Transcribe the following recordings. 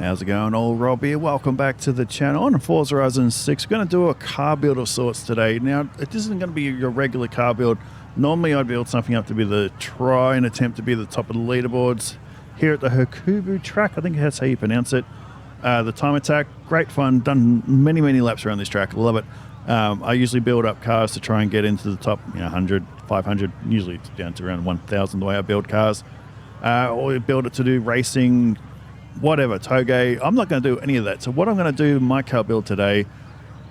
How's it going, all Rob here? Welcome back to the channel. On Forza Horizon 6, we're going to do a car build of sorts today. Now, it isn't going to be your regular car build. Normally, I'd build something up to be try and attempt to be the top of the leaderboards. Here at the Hakubu track, I think that's how you pronounce it. The time attack, great fun. Done many laps around this track. Love it. I usually build up cars to try and get into the top 100, 500. Usually it's down to around 1,000 the way I build cars. Or build it to do racing, whatever, toge. I'm not going to do any of that. So what I'm going to do in my car build today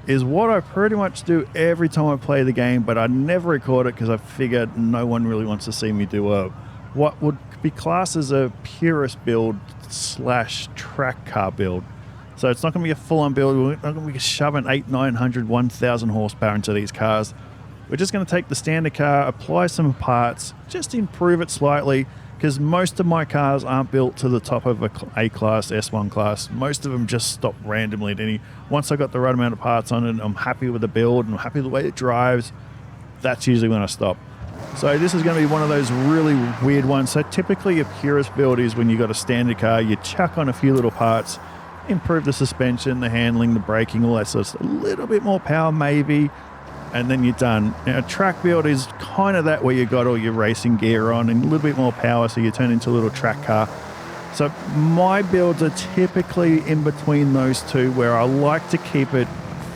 is what I pretty much do every time I play the game, but I never record it because I figured no one really wants to see me do what would be classed as a purist build / track car build. So it's not going to be a full-on build. We're not going to be shoving 800, 900, 1,000 horsepower into these cars. We're just going to take the standard car, apply some parts, just improve it slightly, because most of my cars aren't built to the top of a class, S1 class. Most of them just stop randomly at any. Once I got the right amount of parts on it, I'm happy with the build, and I'm happy with the way it drives, that's usually when I stop. So this is going to be one of those really weird ones. So typically a purist build is when you got a standard car, you chuck on a few little parts, improve the suspension, the handling, the braking, all that sort of stuff. A little bit more power maybe, and then you're done. Now, a track build is kind of that where you got all your racing gear on and a little bit more power, so you turn into a little track car. So my builds are typically in between those two, where I like to keep it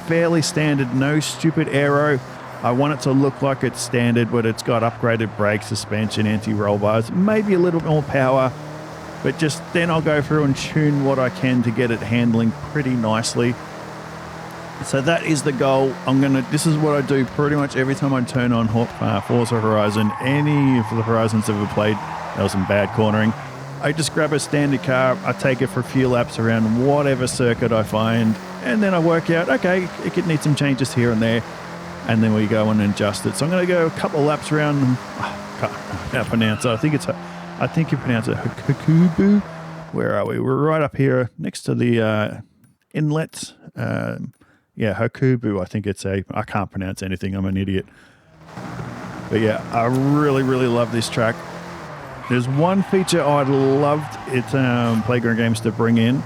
fairly standard, no stupid aero. I want it to look like it's standard, but it's got upgraded brake, suspension, anti-roll bars, maybe a little bit more power, but just then I'll go through and tune what I can to get it handling pretty nicely. So that is the goal. This is what I do pretty much every time I turn on Forza Horizon. Any of the Horizons I've ever played, there was some bad cornering. I just grab a standard car, I take it for a few laps around whatever circuit I find, and then I work out, okay, it could need some changes here and there, and then we go and adjust it. So I'm going to go a couple of laps around. Can't pronounce it. I think you pronounce it Hakubu. Where are we? We're right up here next to the inlet. Yeah, Hakubu, I think it's I can't pronounce anything, I'm an idiot. But yeah, I really love this track. There's one feature I'd loved Playground Games to bring in,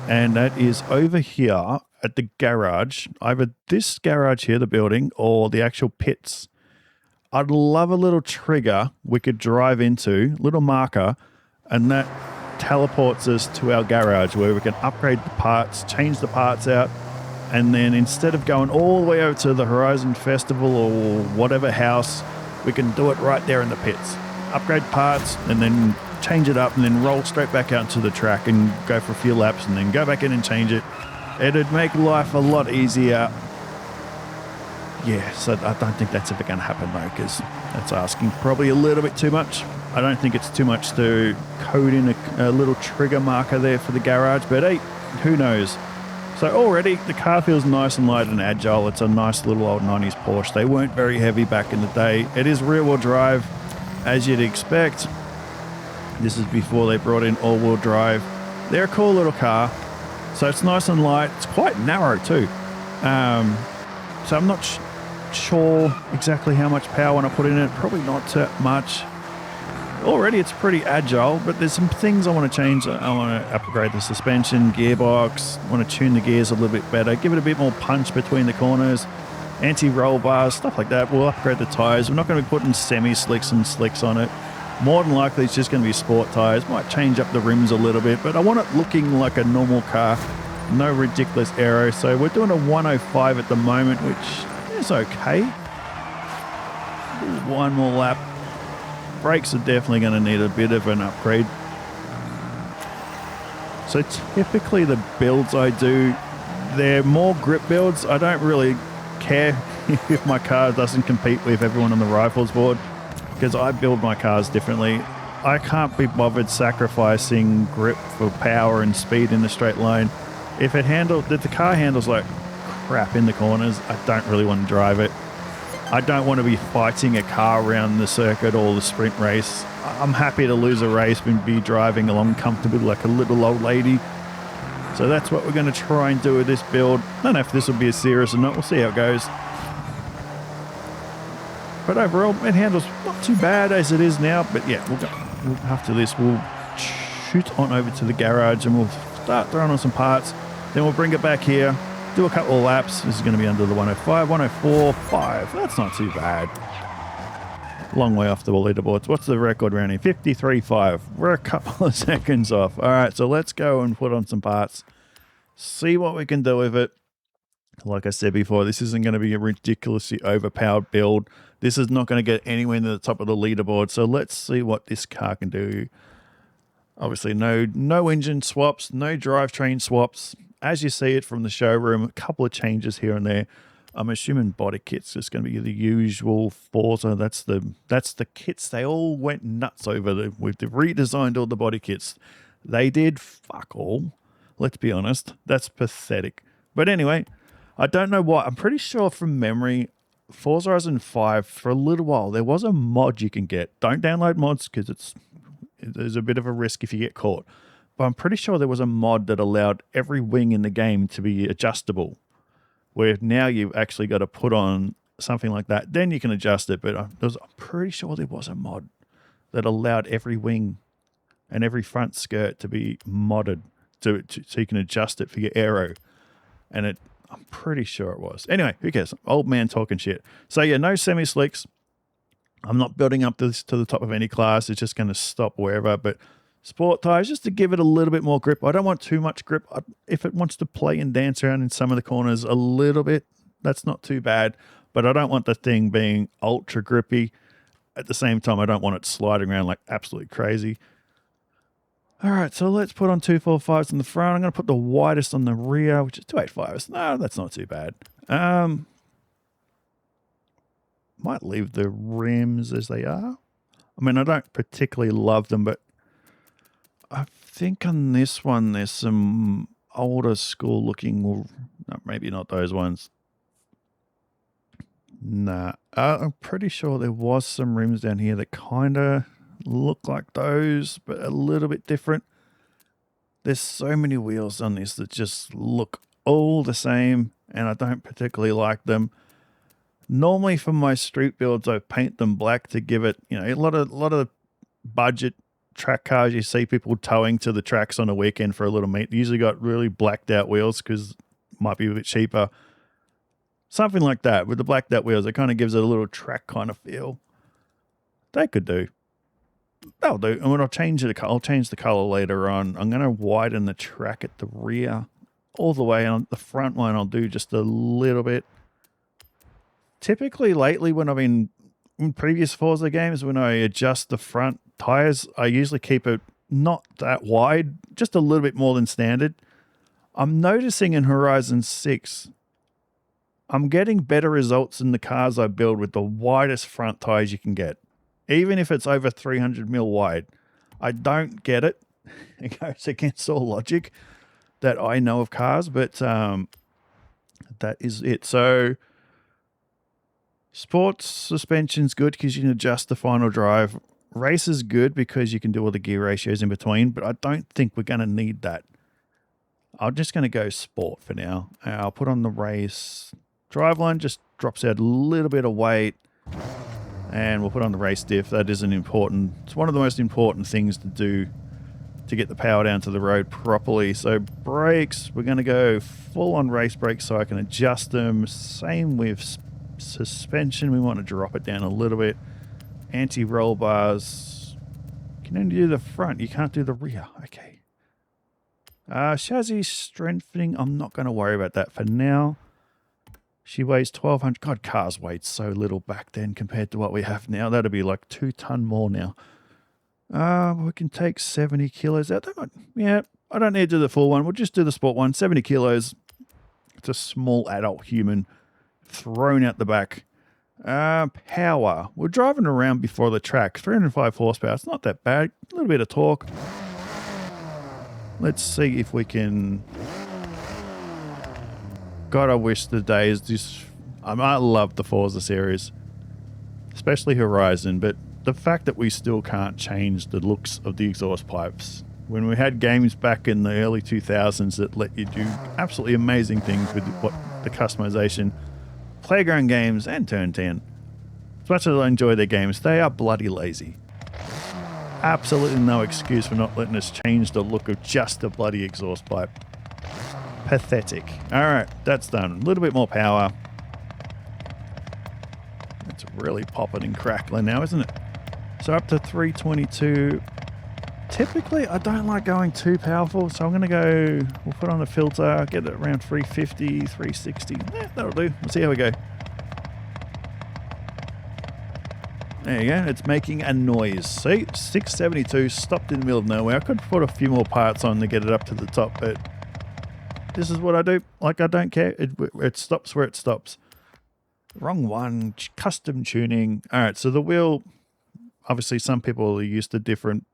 and that is over here at the garage, either this garage here, the building, or the actual pits. I'd love a little trigger we could drive into, little marker, and that teleports us to our garage where we can upgrade the parts, change the parts out, and then instead of going all the way over to the Horizon Festival or whatever house, we can do it right there in the pits. Upgrade parts and then change it up and then roll straight back out to the track and go for a few laps and then go back in and change it. It'd make life a lot easier. Yeah, so I don't think that's ever going to happen though, because that's asking probably a little bit too much. I don't think it's too much to code in a little trigger marker there for the garage, but hey, who knows? So already the car feels nice and light and agile. It's a nice little old 90s Porsche. They weren't very heavy back in the day. It is rear-wheel drive, as you'd expect. This is before they brought in all-wheel drive. They're a cool little car. So it's nice and light. It's quite narrow too. So I'm not sure exactly how much power I want to put in it. Probably not too much. Already it's pretty agile, but there's some things I want to change. I want to upgrade the suspension, gearbox, I want to tune the gears a little bit better, give it a bit more punch between the corners, anti-roll bars, stuff like that. We'll upgrade the tyres. We're not going to be putting semi-slicks and slicks on it. More than likely it's just going to be sport tyres. Might change up the rims a little bit, but I want it looking like a normal car. No ridiculous aero. So we're doing a 105 at the moment, which is okay. One more lap. Brakes are definitely going to need a bit of an upgrade. So typically the builds I do, they're more grip builds. I don't really care if my car doesn't compete with everyone on the rifles board, because I build my cars differently. I can't be bothered sacrificing grip for power and speed in a straight line. If the car handles like crap in the corners, I don't really want to drive it. I don't want to be fighting a car around the circuit or the sprint race. I'm happy to lose a race and be driving along comfortably like a little old lady. So that's what we're going to try and do with this build. I don't know if this will be as serious or not. We'll see how it goes. But overall, it handles not too bad as it is now. But yeah, after this, we'll shoot on over to the garage and we'll start throwing on some parts. Then we'll bring it back here, do a couple of laps. This is going to be under the 105, 104.5. That's not too bad. Long way off the leaderboards. What's the record around here? 53.5. We're a couple of seconds off. All right, so let's go and put on some parts. See what we can do with it. Like I said before, this isn't going to be a ridiculously overpowered build. This is not going to get anywhere near the top of the leaderboard. So let's see what this car can do. Obviously, no engine swaps, no drivetrain swaps. As you see it from the showroom, a couple of changes here and there. I'm assuming body kit's just going to be the usual Forza. That's the kits they all went nuts over. We've redesigned all the body kits. They did fuck all. Let's be honest. That's pathetic. But anyway, I don't know why. I'm pretty sure from memory, Forza Horizon 5, for a little while, there was a mod you can get. Don't download mods because there's a bit of a risk if you get caught. But I'm pretty sure there was a mod that allowed every wing in the game to be adjustable, where now you've actually got to put on something like that. Then you can adjust it. But I'm pretty sure there was a mod that allowed every wing and every front skirt to be modded so you can adjust it for your aero. And I'm pretty sure it was. Anyway, who cares? Old man talking shit. So yeah, no semi-slicks. I'm not building up this to the top of any class. It's just going to stop wherever. But sport tires, just to give it a little bit more grip. I don't want too much grip. If it wants to play and dance around in some of the corners a little bit, that's not too bad. But I don't want the thing being ultra grippy. At the same time, I don't want it sliding around like absolutely crazy. All right, so let's put on 245s in the front. I'm going to put the widest on the rear, which is 285s. No, that's not too bad. Might leave the rims as they are. I mean, I don't particularly love them, but I think on this one, there's some older school looking, no, maybe not those ones. Nah, I'm pretty sure there was some rims down here that kind of look like those, but a little bit different. There's so many wheels on this that just look all the same, and I don't particularly like them. Normally for my street builds, I paint them black to give it, a lot of budget track cars you see people towing to the tracks on a weekend for a little meet. They usually got really blacked out wheels because it might be a bit cheaper. Something like that with the blacked out wheels. It kind of gives it a little track kind of feel. They could do. That'll do. And when I'll change the color later on. I'm going to widen the track at the rear all the way. On the front one, I'll do just a little bit. Typically lately when I've been in previous Forza games, when I adjust the front tires, I usually keep it not that wide, just a little bit more than standard. I'm noticing in Horizon 6, I'm getting better results in the cars I build with the widest front tires you can get. Even if it's over 300 mil wide. I don't get it. It goes against all logic that I know of cars, but that is it. So sports suspension's good because you can adjust the final drive. Race is good because you can do all the gear ratios in between, but I don't think we're going to need that. I'm just going to go sport for now. I'll put on the race. Driveline just drops out a little bit of weight. And we'll put on the race diff. That is it's one of the most important things to do to get the power down to the road properly. So brakes, we're going to go full on race brakes so I can adjust them. Same with suspension. We want to drop it down a little bit. Anti-roll bars. You can only do the front. You can't do the rear. Okay. Chassis strengthening. I'm not going to worry about that for now. She weighs 1,200. God, cars weighed so little back then compared to what we have now. That'd be like 2 ton more now. We can take 70 kilos out. Yeah, I don't need to do the full one. We'll just do the sport one. 70 kilos. It's a small adult human thrown out the back. Power. We're driving around before the track. 305 horsepower. It's not that bad. A little bit of torque. Let's see if we can... God, I wish the days just... I love the Forza series, especially Horizon, but the fact that we still can't change the looks of the exhaust pipes. When we had games back in the early 2000s that let you do absolutely amazing things with the customization, Playground games and Turn 10. As much as I enjoy their games, they are bloody lazy. absolutely no excuse for not letting us change the look of just the bloody exhaust pipe. Pathetic. All right, that's done. A little bit more power. It's really popping and crackling now, isn't it? So up to 322. Typically, I don't like going too powerful, so I'm going to go, we'll put on the filter, get it around 350, 360. Yeah, that'll do. We'll see how we go. There you go. It's making a noise. See, 672 stopped in the middle of nowhere. I could put a few more parts on to get it up to the top, but this is what I do. Like, I don't care. It stops where it stops. Wrong one. Custom tuning. All right, so the wheel, obviously some people are used to different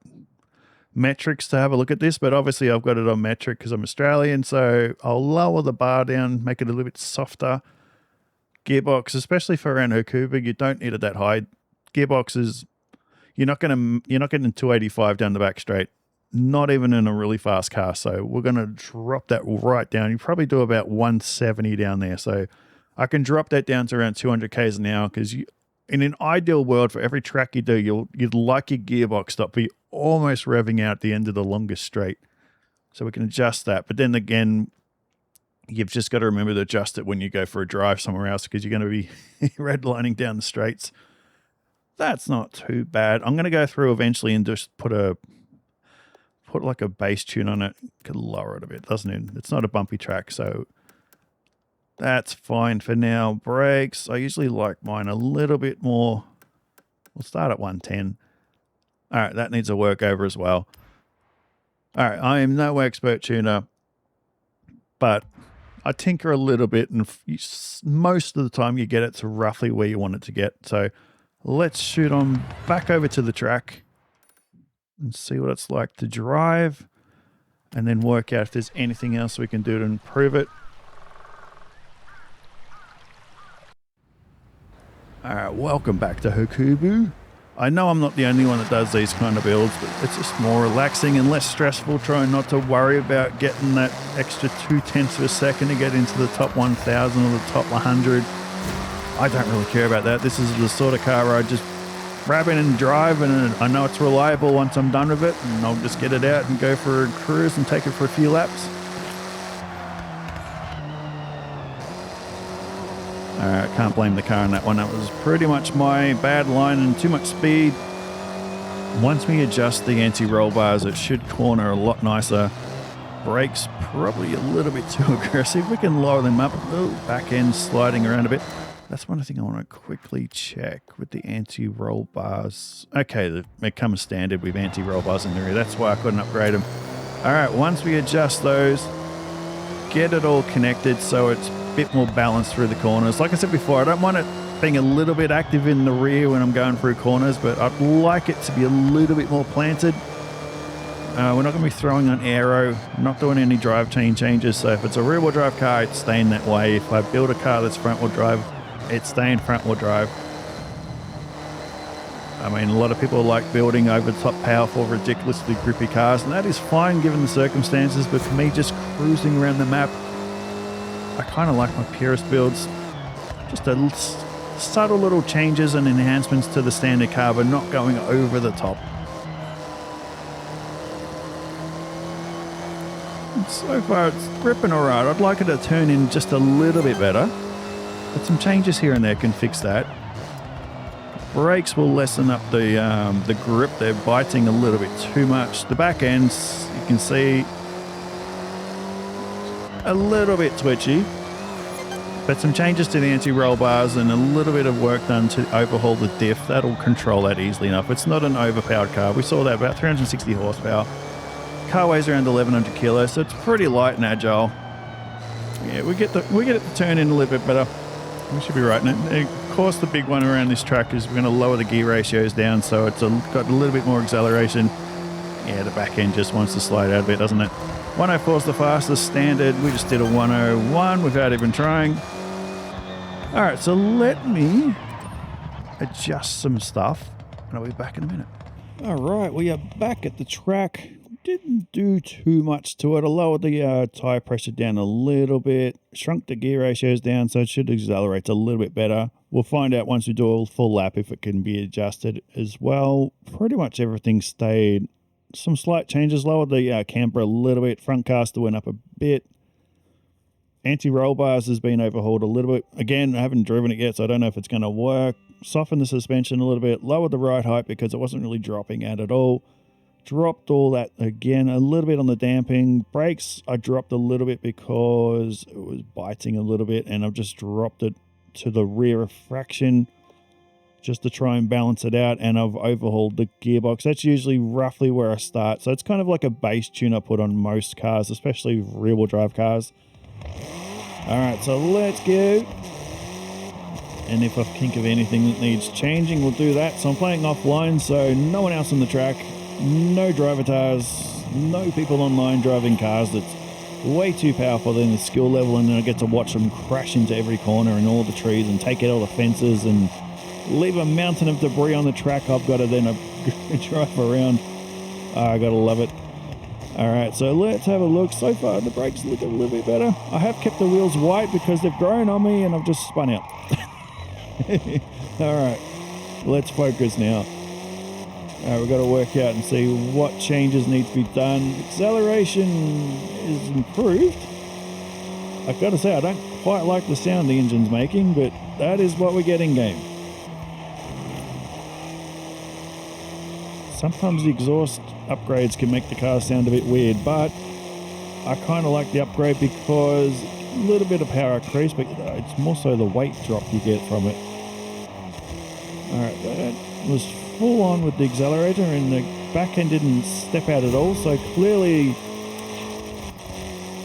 metrics to have a look at this, but obviously I've got it on metric because I'm Australian, so I'll lower the bar down, make it a little bit softer. Gearbox, especially for around Hakuba, you don't need it that high. Gearboxes, you're not getting 285 down the back straight, not even in a really fast car. So we're going to drop that right down. You probably do about 170 down there. So I can drop that down to around 200 k's an hour because in an ideal world, for every track you do, you'd like your gearbox to be almost revving out at the end of the longest straight. So we can adjust that. But then again, you've just got to remember to adjust it when you go for a drive somewhere else because you're going to be redlining down the straights. That's not too bad. I'm going to go through eventually and just put like a bass tune on it. Could lower it a bit, doesn't it? It's not a bumpy track, so that's fine for now. Brakes, I usually like mine a little bit more. We'll start at 110. All right, that needs a workover as well. All right, I am no expert tuner, but I tinker a little bit, and most of the time you get it to roughly where you want it to get. So let's shoot on back over to the track and see what it's like to drive, and then work out if there's anything else we can do to improve it. All right, welcome back to Hakuba. I know I'm not the only one that does these kind of builds, but it's just more relaxing and less stressful trying not to worry about getting that extra 0.2 of a second to get into the top 1,000 or the top 100. I don't really care about that. This is the sort of car where I just grab in and drive, and I know it's reliable once I'm done with it, and I'll just get it out and go for a cruise and take it for a few laps. I can't blame the car on that one. That was pretty much my bad line and too much speed. Once we adjust the anti-roll bars, it should corner a lot nicer. Brakes, probably a little bit too aggressive. We can lower them up. Oh, back end sliding around a bit. That's one thing I want to quickly check with the anti-roll bars. Okay, they come standard with anti-roll bars in the rear. That's why I couldn't upgrade them. All right, once we adjust those, get it all connected so it's a bit more balanced through the corners. Like I said before, I don't want it being a little bit active in the rear when I'm going through corners, but I'd like it to be a little bit more planted. We're not going to be throwing on aero, not doing any drivetrain changes. So if it's a rear-wheel drive car, it's staying that way. If I build a car that's front-wheel drive, it's staying front-wheel drive. I mean, a lot of people like building over-the-top, powerful, ridiculously grippy cars, and that is fine given the circumstances, but for me, just cruising around the map, I kind of like my Purist builds. Just a subtle little changes and enhancements to the standard car, but not going over the top. And so far, it's gripping all right. I'd like it to turn in just a little bit better, but some changes here and there can fix that. Brakes will lessen up the grip. They're biting a little bit too much. The back ends, you can see, a little bit twitchy. But some changes to the anti-roll bars and a little bit of work done to overhaul the diff. That'll control that easily enough. It's not an overpowered car. We saw that, about 360 horsepower. Car weighs around 1,100 kilos, so it's pretty light and agile. Yeah, we get it to turn in a little bit better. We should be right. And of course, the big one around this track is we're going to lower the gear ratios down, so it's got a little bit more acceleration. Yeah, the back end just wants to slide out a bit, doesn't it? 104 is the fastest standard. We just did a 101 without even trying. All right, so let me adjust some stuff, and I'll be back in a minute. All right, we are back at the track. Didn't do too much to it. I lowered the tire pressure down a little bit, shrunk the gear ratios down so it should accelerate a little bit better. We'll find out once we do a full lap if it can be adjusted as well. Pretty much everything stayed. Some slight changes, lowered the camper a little bit. Front caster went up a bit. Anti-roll bars has been overhauled a little bit. Again, I haven't driven it yet, so I don't know if it's going to work. Softened the suspension a little bit. Lowered the ride height because it wasn't really dropping out at all. Dropped all that again, a little bit on the damping. Brakes, I dropped a little bit because it was biting a little bit, and I've just dropped it to the rear a fraction just to try and balance it out. And I've overhauled the gearbox. That's usually roughly where I start. So it's kind of like a base tune I put on most cars, especially rear-wheel drive cars. All right, so let's go. And if I think of anything that needs changing, we'll do that. So I'm playing offline, so no one else on the track, no drivatars, no people online driving cars that's way too powerful than the skill level, and then I get to watch them crash into every corner and all the trees and take out all the fences and leave a mountain of debris on the track. I've got to then drive around. I gotta love it. All right, so let's have a look. So far, the brakes look a little bit better. I have kept the wheels white because they've grown on me and I've just spun out. All right, let's focus now. All right, we've got to work out and see what changes need to be done. Acceleration is improved. I've got to say, I don't quite like the sound the engine's making, but that is what we get in game. Sometimes the exhaust upgrades can make the car sound a bit weird, but I kind of like the upgrade because a little bit of power increase, but it's more so the weight drop you get from it. All right, that was full on with the accelerator, and the back end didn't step out at all. So clearly,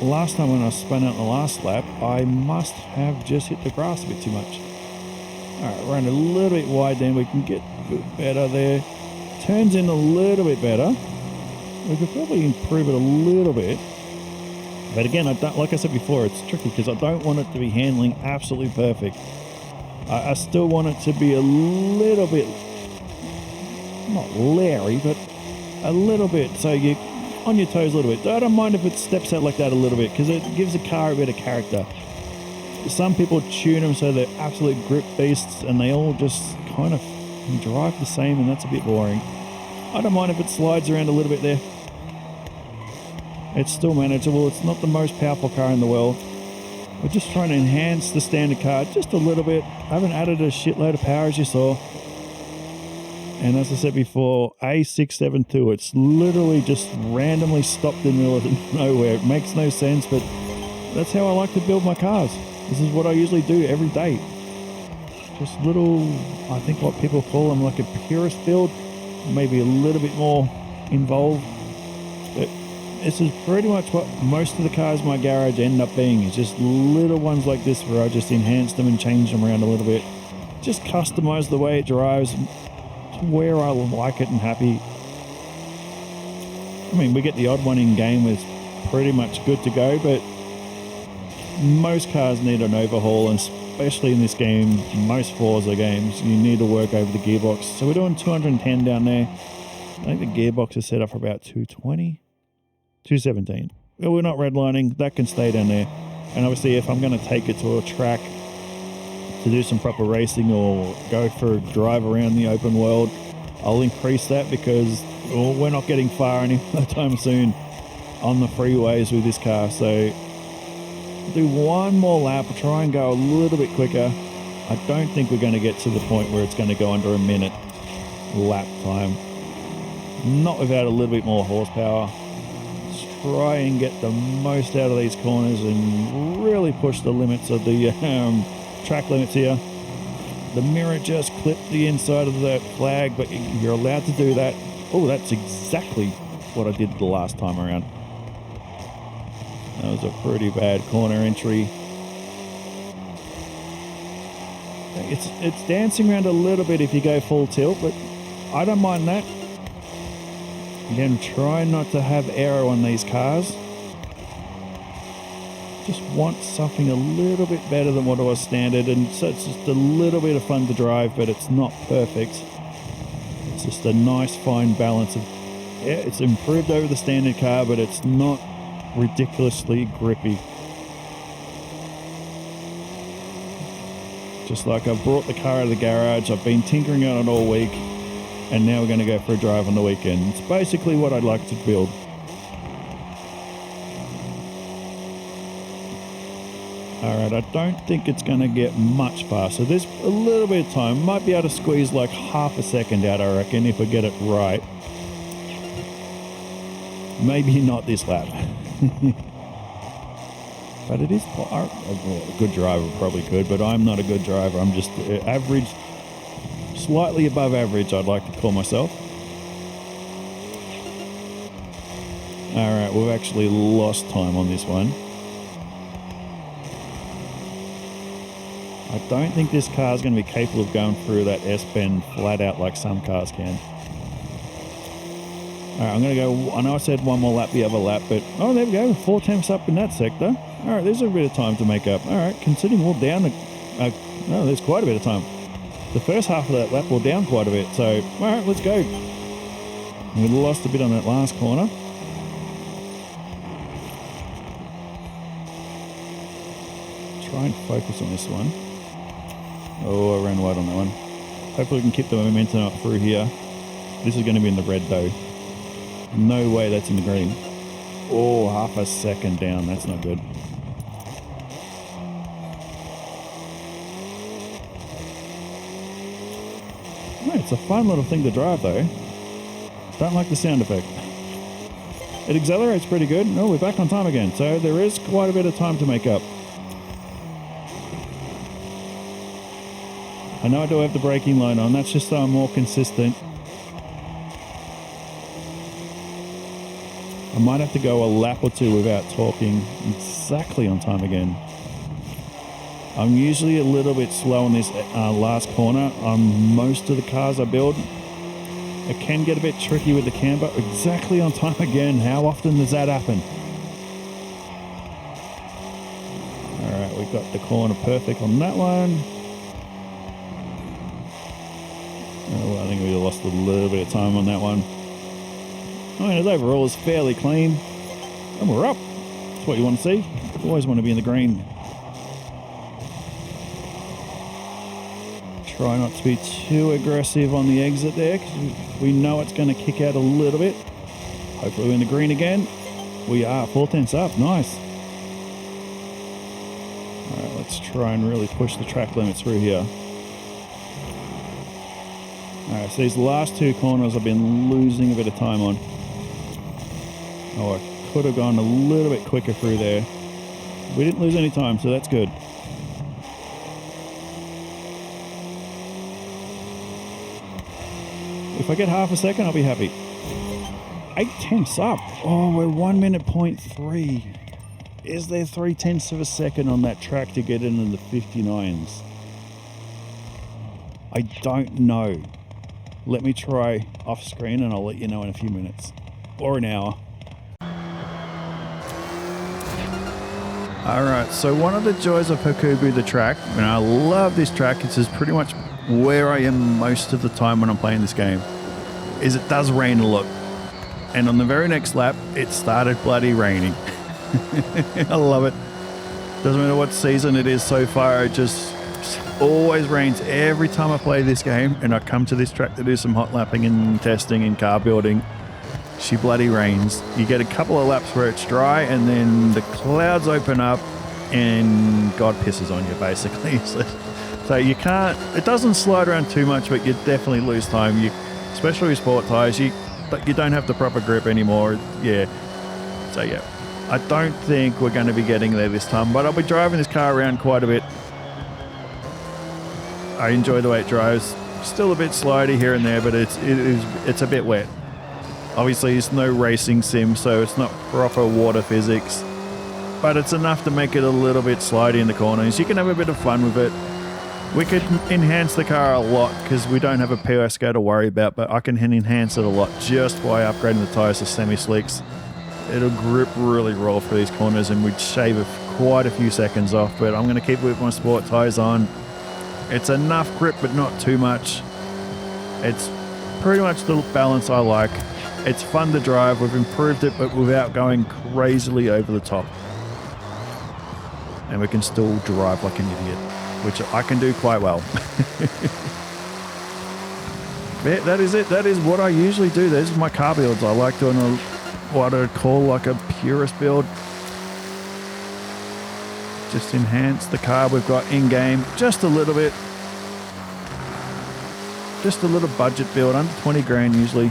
last time when I spun out in the last lap, I must have just hit the grass a bit too much. All right, run a little bit wide, then we can get a bit better there. Turns in a little bit better. We could probably improve it a little bit. But again, I don't, like I said before, it's tricky because I don't want it to be handling absolutely perfect. I still want it to be a little bit, not leery, but a little bit, so you're on your toes a little bit. I don't mind if it steps out like that a little bit because it gives the car a bit of character. Some people tune them so they're absolute grip beasts and they all just kind of drive the same, and that's a bit boring. I don't mind if it slides around a little bit there. It's still manageable. It's not the most powerful car in the world. We're just trying to enhance the standard car just a little bit. I haven't added a shitload of power, as you saw. And as I said before, A672, it's literally just randomly stopped in the middle of nowhere. It makes no sense, but that's how I like to build my cars. This is what I usually do every day. Just little, I think what people call them like a purist build, maybe a little bit more involved. But this is pretty much what most of the cars in my garage end up being, is just little ones like this where I just enhance them and change them around a little bit. Just customize the way it drives to where I like it and happy. I mean, we get the odd one in game with pretty much good to go, but most cars need an overhaul, and especially in this game, most Forza games, you need to work over the gearbox. So we're doing 210 down there. I think the gearbox is set up for about 220. 217. Well, we're not redlining. That can stay down there. And obviously, if I'm going to take it to a track to do some proper racing or go for a drive around the open world, I'll increase that because we're not getting far anytime soon on the freeways with this car. So do one more lap, try and go a little bit quicker. I don't think we're going to get to the point where it's going to go under a minute lap time. Not without a little bit more horsepower. Try and get the most out of these corners and really push the limits of the track limits here. The mirror just clipped the inside of that flag, but you're allowed to do that. Oh, that's exactly what I did the last time around. That was a pretty bad corner entry. It's dancing around a little bit if you go full tilt, but I don't mind that. Again, try not to have aero on these cars. Just want something a little bit better than what was standard, and so it's just a little bit of fun to drive, but it's not perfect. It's just a nice fine balance of, yeah, it's improved over the standard car, but it's not ridiculously grippy. Just like I've brought the car out of the garage, I've been tinkering on it all week, and now we're going to go for a drive on the weekend. It's basically what I'd like to build. Alright, I don't think it's going to get much faster. There's a little bit of time. Might be able to squeeze like half a second out, I reckon, if I get it right. Maybe not this lap. But it is... a good driver probably could, but I'm not a good driver. I'm just average, slightly above average, I'd like to call myself. Alright, we've actually lost time on this one. I don't think this car is going to be capable of going through that S-bend flat out like some cars can. Alright, I'm going to go... I know I said one more lap the other lap, but... Oh, there we go. 4 tenths up in that sector. Alright, there's a bit of time to make up. Alright, considering we're down... no, there's quite a bit of time. The first half of that lap we're down quite a bit. So, alright, let's go. We lost a bit on that last corner. Try and focus on this one. Oh, I ran wide on that one. Hopefully we can keep the momentum up through here. This is going to be in the red though. No way that's in the green. Oh, half a second down. That's not good. Oh, it's a fun little thing to drive though. Don't like the sound effect. It accelerates pretty good. Oh, we're back on time again. So there is quite a bit of time to make up. I know I do have the braking line on, that's just so I'm more consistent. I might have to go a lap or two without talking. Exactly on time again. I'm usually a little bit slow on this last corner on most of the cars I build. It can get a bit tricky with the camber. Exactly on time again. How often does that happen? Alright, we've got the corner perfect on that one. Oh, I think we lost a little bit of time on that one. I mean, overall it's fairly clean. And we're up. That's what you want to see. You always want to be in the green. Try not to be too aggressive on the exit there, because we know it's going to kick out a little bit. Hopefully we're in the green again. We are 4 tenths up. Nice. Alright, let's try and really push the track limit through here. Alright, so these last 2 corners I've been losing a bit of time on. Oh, I could have gone a little bit quicker through there. We didn't lose any time, so that's good. If I get half a second, I'll be happy. 8 tenths up. Oh, we're 1 minute 0.3. Is there 3 tenths of a second on that track to get into the 59s? I don't know. Let me try off screen and I'll let you know in a few minutes. Or an hour. Alright, so one of the joys of Hakubu, the track, and I love this track, this is pretty much where I am most of the time when I'm playing this game, is it does rain a lot. And on the very next lap, it started bloody raining. I love it. Doesn't matter what season it is so far, it just always rains every time I play this game, and I come to this track to do some hot lapping and testing and car building. She bloody rains. You get a couple of laps where it's dry, and then the clouds open up and God pisses on you basically. So you can't, it doesn't slide around too much, but you definitely lose time. Especially with sport tyres, you don't have the proper grip anymore. Yeah. So yeah, I don't think we're going to be getting there this time, but I'll be driving this car around quite a bit. I enjoy the way it drives. Still a bit slidey here and there, but it's a bit wet. Obviously, it's no racing sim, so it's not proper water physics, but it's enough to make it a little bit slidey in the corners. You can have a bit of fun with it. We could enhance the car a lot because we don't have a POSCO to worry about, but I can enhance it a lot just by upgrading the tyres to semi-slicks. It'll grip really well for these corners and we'd shave quite a few seconds off, but I'm going to keep it with my sport tyres on. It's enough grip, but not too much. It's pretty much the balance I like. It's fun to drive. We've improved it, but without going crazily over the top. and we can still drive like an idiot, which I can do quite well. Yeah, that is it. That is what I usually do. These are my car builds. I like doing what I'd call like a purist build. Just enhance the car we've got in-game just a little bit. Just a little budget build, under 20 grand usually.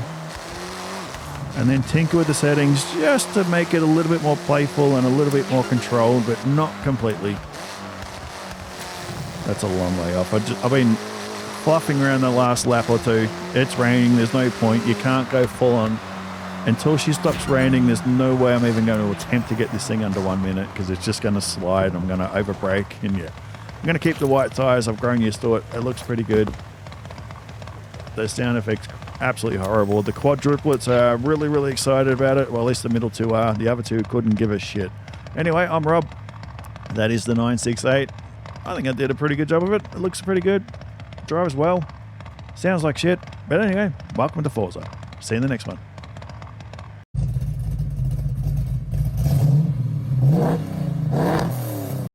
And then tinker with the settings just to make it a little bit more playful and a little bit more controlled, but not completely. That's a long way off. I've been fluffing around the last lap or two. It's raining. There's no point. You can't go full on. Until she stops raining, there's no way I'm even going to attempt to get this thing under 1 minute because it's just going to slide. I'm going to overbrake. And yeah, I'm going to keep the white tires. I've grown used to it. It looks pretty good. The sound effects absolutely horrible. The quadruplets are really, really excited about it. Well, at least the middle two are. The other two couldn't give a shit. Anyway, I'm Rob. That is the 968. I think I did a pretty good job of it. It looks pretty good. Drives well. Sounds like shit. But anyway, welcome to Forza. See you in the next one.